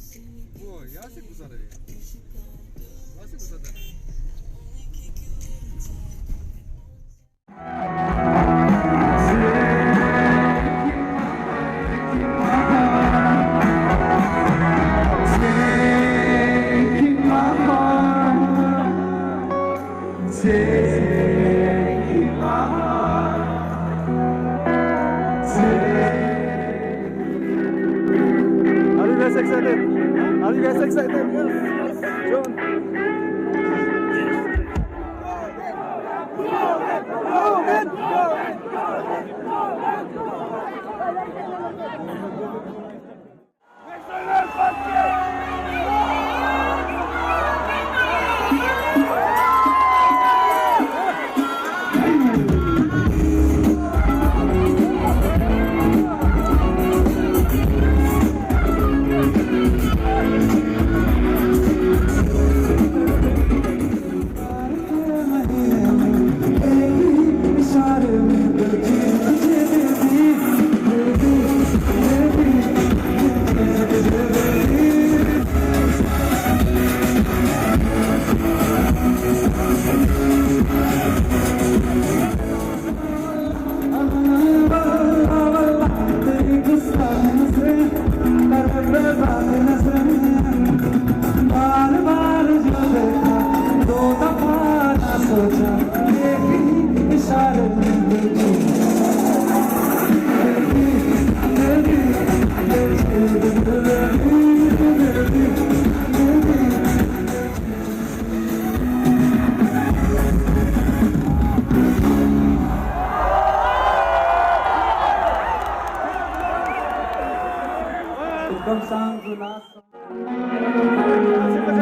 वो यहाँ से घुसा रहे हैं, वहाँ से घुसा था। Excited? Are you guys excited? Yes. John.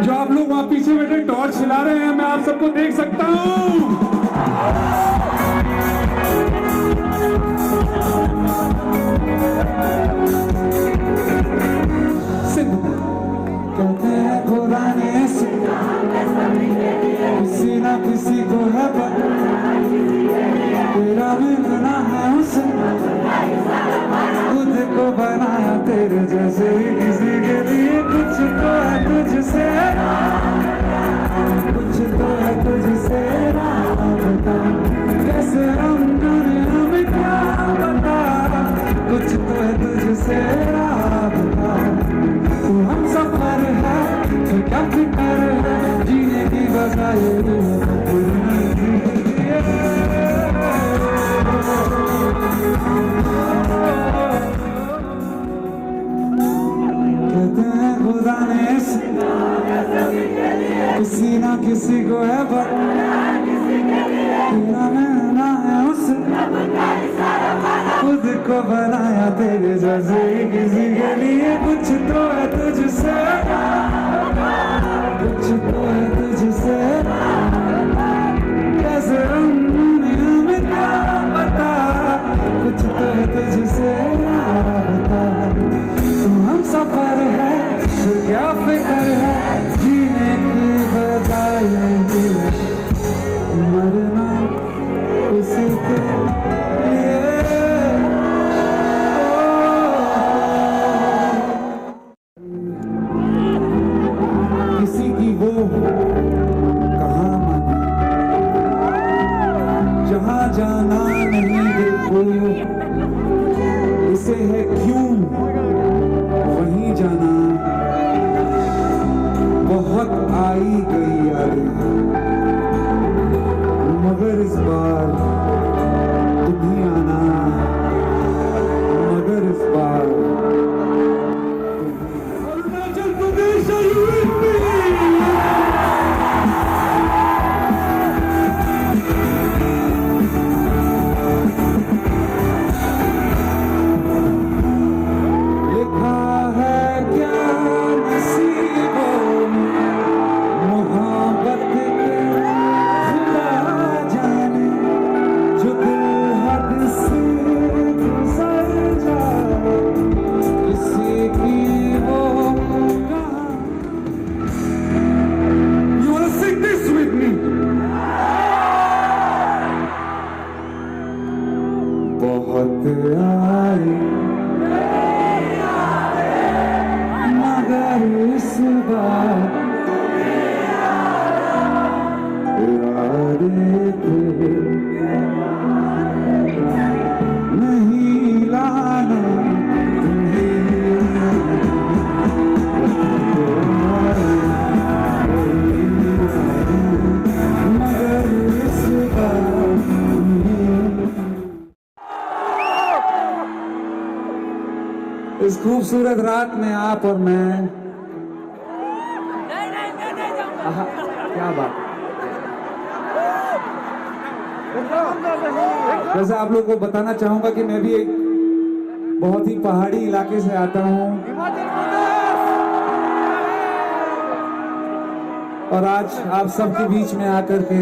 जो आप लोग वहां पीछे बैठे टॉर्च हिला रहे हैं, मैं आप सबको देख सकता हूं। कहते हैं पुराने किसी ना किसी को है तेरा भी बना है उसे खुद को बनाया तेरे जैसे ही किसी के लिए कुछ तो है तुझसे बता कैसे हम जाने हमें क्या बता कुछ तो है तुझसे बता तू हम सफर है तो क्या फिक्र है जीने की बजाय कहते हैं खुदा ने किसी ना किसी को है तेरा महना है उसे खुद को बनाया तेरे जैसे किसी के लिए कुछ तो है तुझसे कैसे हमने हमें क्या बता कुछ तो है तुझसे बता तू हम सफर है तो क्या फिक्र है जीने की बजाय मरना उसी के लिए किसी की वो कहानी जहाँ जाना नहीं देखो इसे है क्यों वहीं जाना बहुत आई गई यादें मगर इस बार तुम ही आना मगर इस बार अरुणाचल प्रदेश लिखा है क्या खूबसूरत रात में आप और मैं। आहा, क्या बात। वैसे आप लोगों को बताना चाहूंगा कि मैं भी एक बहुत ही पहाड़ी इलाके से आता हूं, और आज आप सबके बीच में आकर के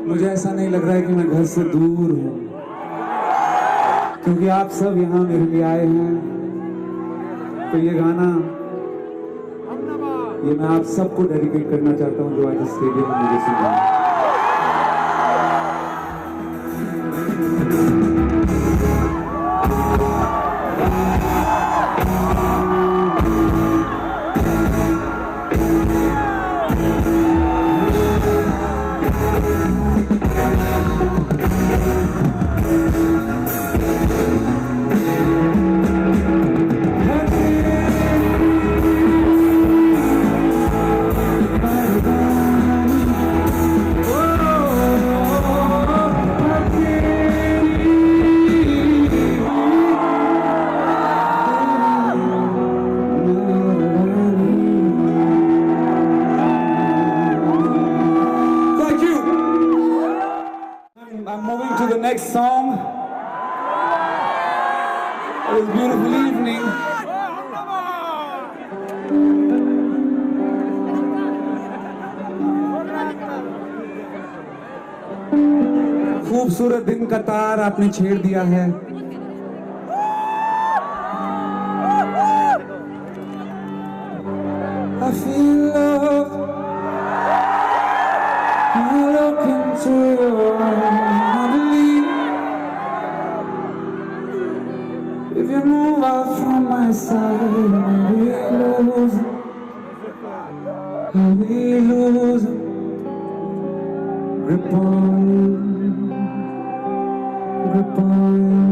मुझे ऐसा नहीं लग रहा है कि मैं घर से दूर हूं, क्योंकि आप सब यहाँ मेरे लिए आए हैं। तो ये गाना ये मैं आप सबको डेडिकेट करना चाहता हूँ जो आज स्टेडियम में मुझे सुना। Next song. It was a beautiful evening. खूबसूरत दिन का तार आपने छेड़ दिया है। I feel love. I look into your eyes. If you move out from my side, I will lose grip on you, grip on you.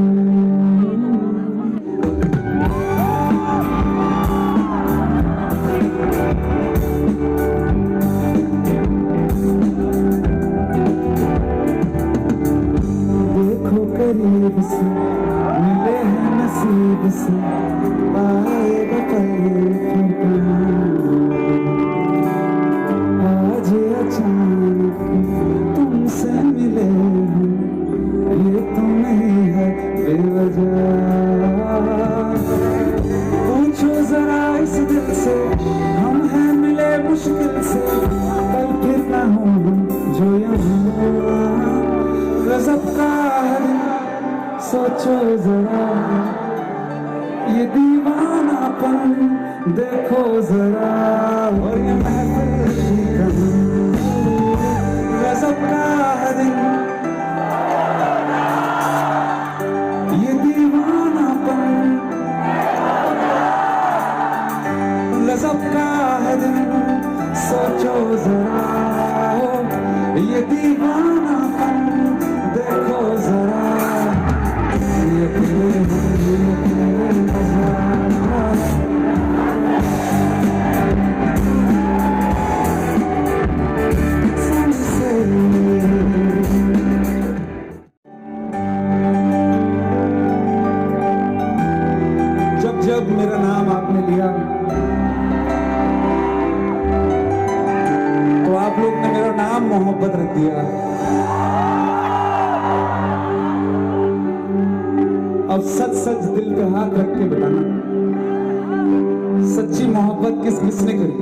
देखो करीब से मिले हैं नसीब से, आएगा पल आज अचानक तुमसे मिले हैं, ये तो नहीं है बेवजह। पूछो जरा इस दिल से, हम हैं मिले मुश्किल से, कल फिर ना हो हम जो यहाँ। गजब का है सोचो जरा, ये दीवानापन देखो जरा, और ये महफिल गजब का है ये दीवानापन गजब का है सोचो जरा, ये दीवानापन देखो जरा, जब जब मेरा नाम आपने लिया तो आप लोग ने मेरा नाम मोहब्बत रख दिया। अब सच सच दिल पे हाथ रख के बताना, सच्ची मोहब्बत किस किसने करी?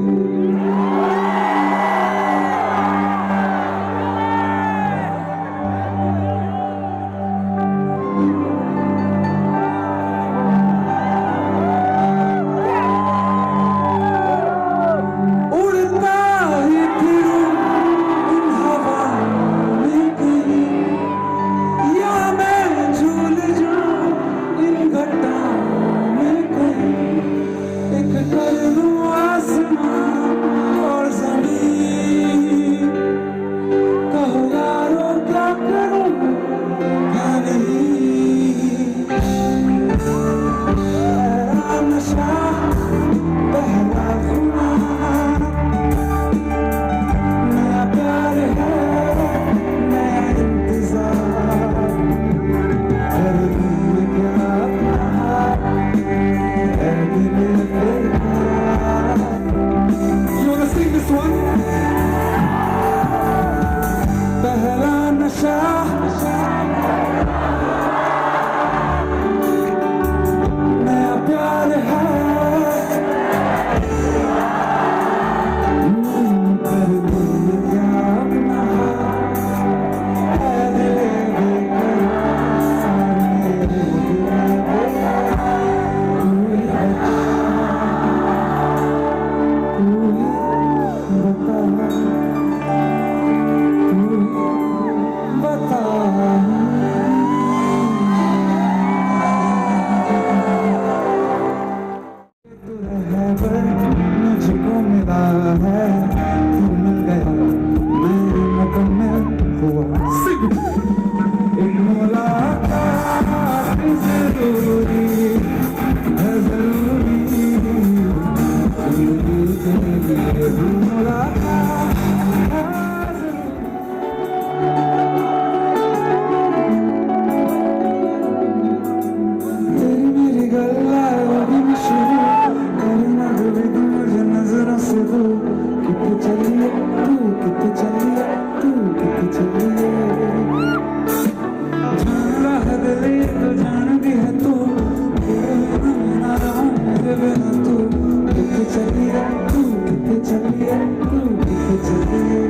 किथे चली है तू, किथे चली है तू, किथे चली है।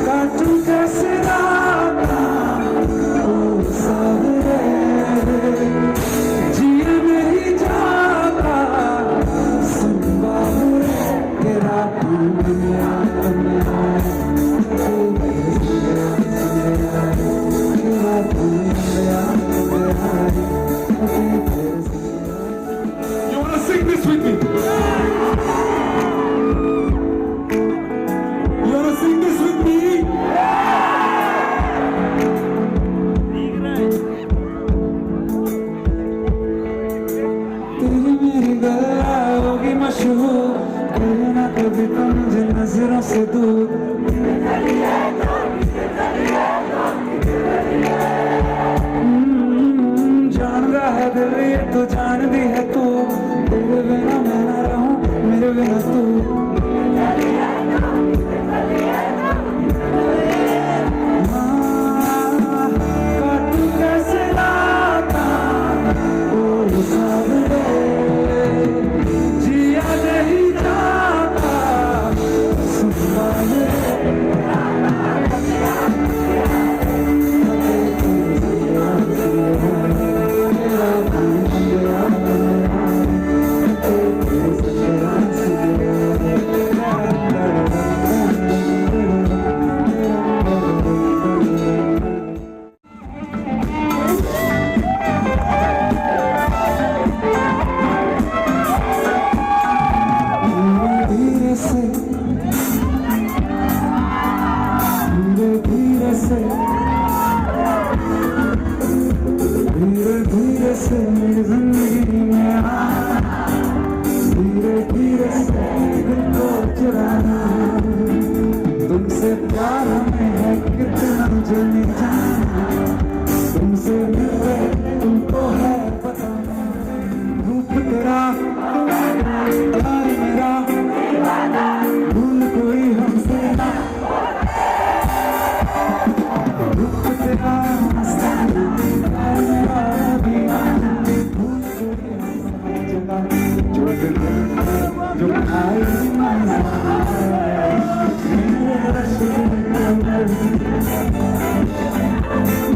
काटूं कैसे राता ओ सावरे, जिया नहीं जाता सुन बाबूरे के रात में You wanna sing this with me? You wanna sing this with me? तेरी मेरी गल्ला होगी मशहूर, कभी ना कभी तो मुझे नजरों से दूर। जान रहा है दिल ये तो जानती है तू, तेरे बिना मैं ना रहूं मेरे बिना तू। काटूं कैसे राता ओ सावरे, जिया नहीं जाता सुन बाबूरे। धीरे से धीरे धीरे से धीरे धीरे से मेरी जिंदगी में आ, धीरे धीरे से दिल को चुराना। तुमसे प्यार हमें है कितना जो नहीं जाना, तुमसे मिलके तुमको है पता। रूप तेरा प्यार मेरा भूल कोई हमसे ना, रूप तेरा मस्ताना प्यार मेरा दीवाना, भूल कोई हमसे जगा जो दिल जो आई मजा। मेरे रश्क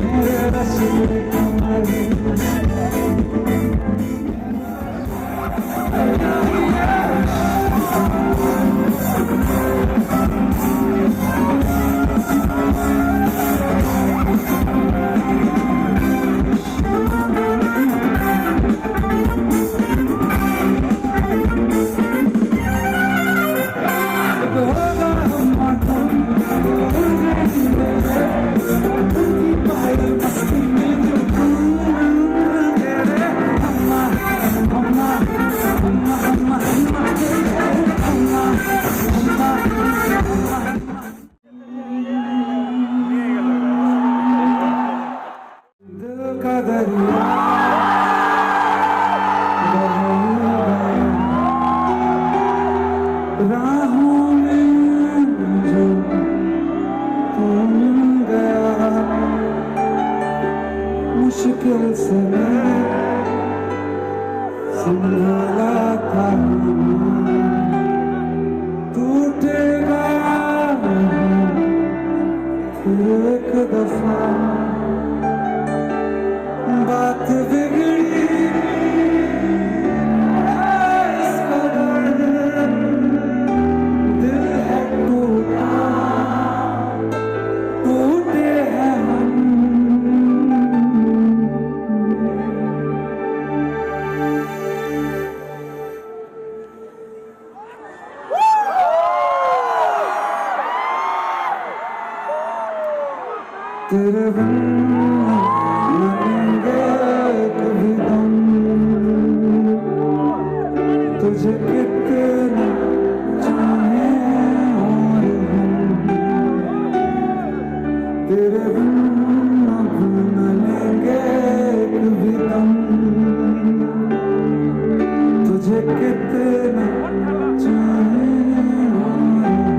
मेरे रश्क राहों में जो तू मिल गया, मुश्किल से मैं संभाला था, टूटेगा एक दफा। बात बिगड़ी इस कदर, दिल है टूटा, टूटे हैं हम। तेरे बिन न लेंगे कभी दम, तुझे कितना चाहे और हम। तेरे बिन न लेंगे कभी दम, तुझे कितना चाहे और हम।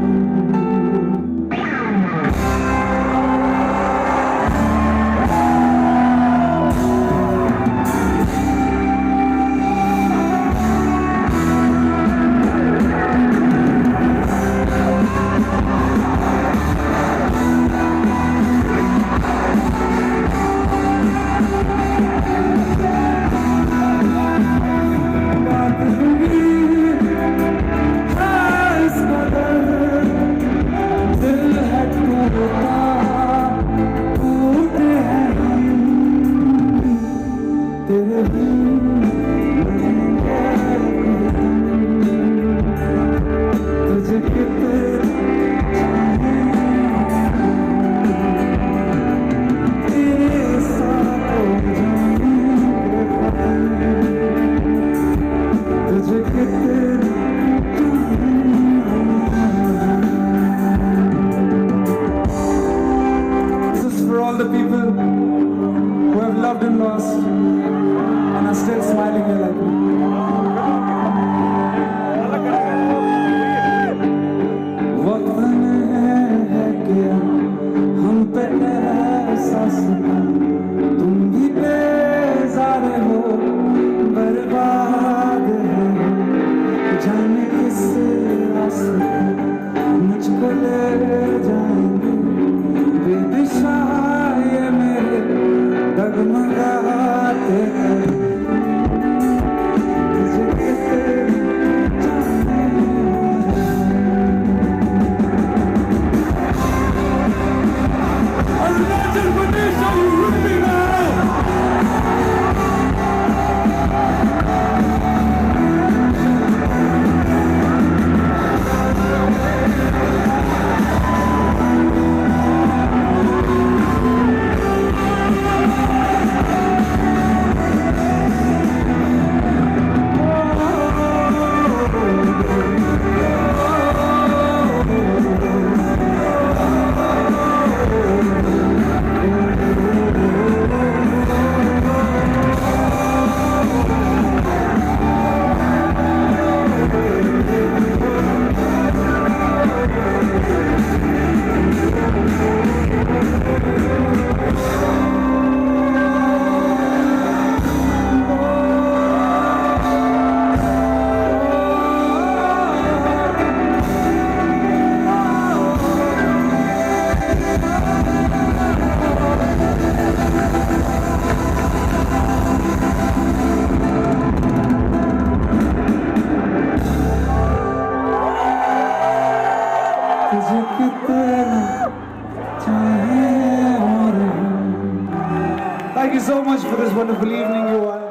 so much for this wonderful evening you all.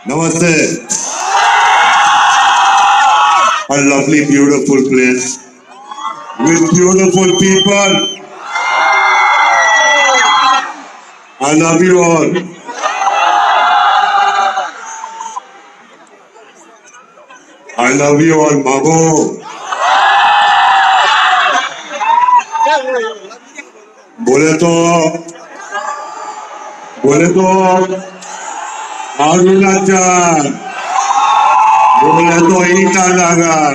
Namaste. A lovely, beautiful place with beautiful people. I love you all. I love you all, Mago. बोले तो अरुणाचल, बोले तो ईटानगर,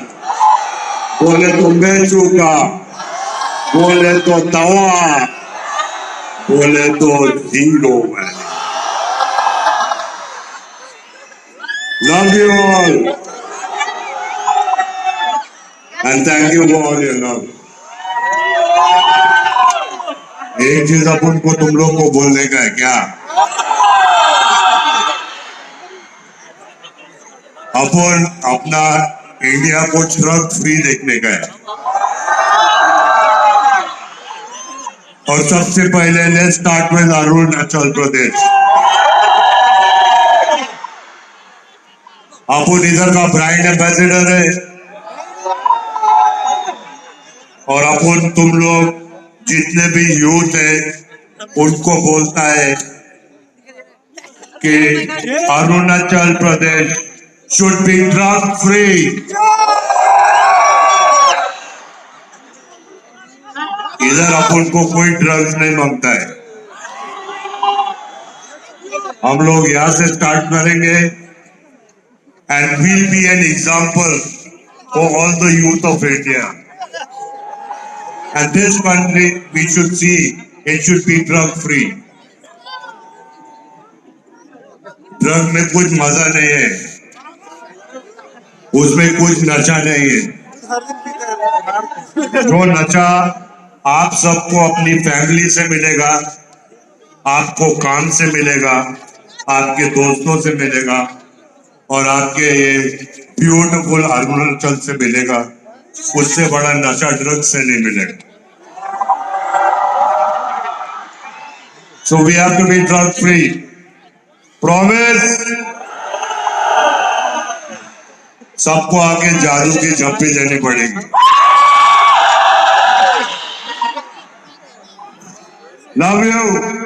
बोले तो मेचुका, बोले तो तवा, बोले तो hero valley. Love you all and thank you for all your love. एक चीज अपन को तुम लोग को बोलने का है क्या? अपन अपना इंडिया को ड्रग फ्री देखने का है. और सबसे पहले let's start with Arunachal Pradesh. अपन इधर का ब्रांड एम्बेसडर है और अपन तुम लोग जितने भी यूथ है उनको बोलता है कि Arunachal Pradesh should be drug free. इधर अपन को कोई ड्रग्स नहीं मांगता है. हम लोग यहाँ से स्टार्ट करेंगे and we'll be an example for all the youth of India. And this country, we should see, it should be drug free. Drug में कुछ मजा नहीं है, उसमें कुछ नशा नहीं है. जो नशा आप सबको अपनी फैमिली से मिलेगा, आपको काम से मिलेगा, आपके दोस्तों से मिलेगा और आपके ये ब्यूटीफुल अरुणाचल से मिलेगा, उससे बड़ा नशा ड्रग से नहीं मिलेगा. So we have to be drug free. Promise. सबको आके जादू की झप्पी देनी पड़ेगी. Love you.